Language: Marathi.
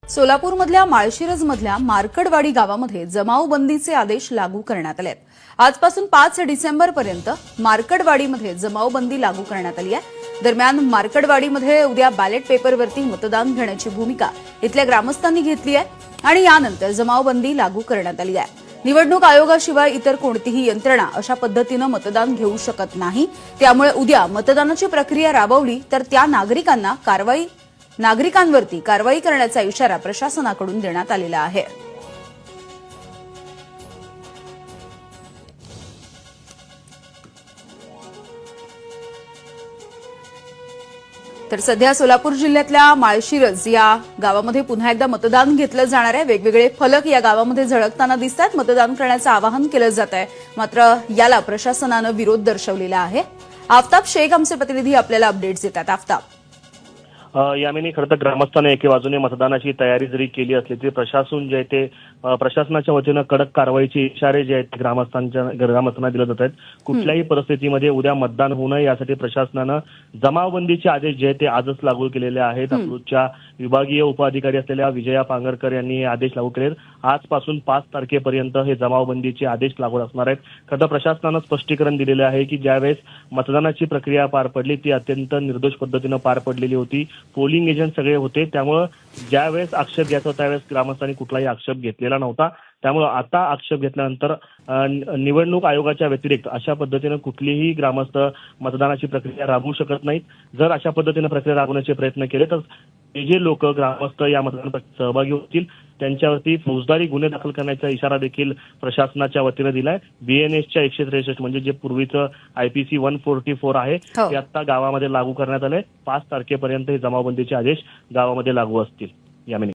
सोलापूरमधल्या माळशिरसमधल्या मार्कडवाडी गावामध्ये जमावबंदीचे आदेश लागू करण्यात आले आहेत. आजपासून 5 डिसेंबरपर्यंत मार्कडवाडीमध्ये जमावबंदी लागू करण्यात आली आहे. दरम्यान मार्कडवाडीमध्ये उद्या बॅलेट पेपरवरती मतदान घेण्याची भूमिका इथल्या ग्रामस्थांनी घेतली आहे आणि यानंतर जमावबंदी लागू करण्यात आली आहे. निवडणूक आयोगाशिवाय इतर कोणतीही यंत्रणा अशा पद्धतीनं मतदान घेऊ शकत नाही. त्यामुळे उद्या मतदानाची प्रक्रिया राबवली तर त्या नागरिकांवरती कारवाई करण्याचा इशारा प्रशासनाकडून देण्यात आलेला आहे. तर सध्या सोलापूर जिल्ह्यातल्या माळशिरस या गावामध्ये पुन्हा एकदा मतदान घेतलं जाणार आहे. वेगवेगळे फलक या गावामध्ये झळकताना दिसतात. मतदान करण्याचं आवाहन केलं जात आहे. मात्र याला प्रशासनानं विरोध दर्शवलेला आहे. आफताब शेख आमचे प्रतिनिधी आपल्याला अपडेट्स देतात. आफताब, यामिनी खरं तर ग्रामस्थांनी एके बाजूने मतदानाची तयारी जरी केली असली तरी प्रशासन जे आहे ते प्रशासनाच्या वतीनं कडक कारवाईचे इशारे जे आहेत ग्रामस्थांना दिले जात आहेत. कुठल्याही परिस्थितीमध्ये उद्या मतदान होऊ नये यासाठी प्रशासनानं जमावबंदीचे आदेश जे आहेत ते आजच लागू केलेले आहेत. अकलूजच्या विभागीय उपअधिकारी असलेल्या विजया पांगरकर यांनी हे आदेश लागू केले. आजपासून 5 तारखेपर्यंत हे जमावबंदीचे आदेश लागू असणार आहेत. खरं तर प्रशासनानं स्पष्टीकरण दिलेले आहे की ज्यावेळेस मतदानाची प्रक्रिया पार पडली ती अत्यंत निर्दोष पद्धतीनं पार पडलेली होती. पोलिंग एजंट सगळे होते. त्यामुळे ज्यावेळेस आक्षेप घ्यायचा त्यावेळेस ग्रामस्थांनी कुठलाही आक्षेप घेतलेला नव्हता. त्यामुळे आता आक्षेप घेतल्यानंतर निवडणूक आयोगाच्या व्यतिरिक्त अशा पद्धतीनं कुठलीही ग्रामस्थ मतदानाची प्रक्रिया राबवू शकत नाहीत. जर अशा पद्धतीनं प्रक्रिया राबवण्याचे प्रयत्न केले तर जे लोक ग्रामस्थ या मतदानात सहभागी होतील त्यांच्यावरती फौजदारी गुन्हे दाखल करण्याचा इशारा देखील प्रशासनाच्या वतीनं दिलाय. बीएनएसच्या 163 म्हणजे जे पूर्वीचं IPC 144 आहे ते आता गावामध्ये लागू करण्यात आलंय. 5 तारखेपर्यंत हे जमावबंदीचे आदेश गावामध्ये लागू असतील. यामिनी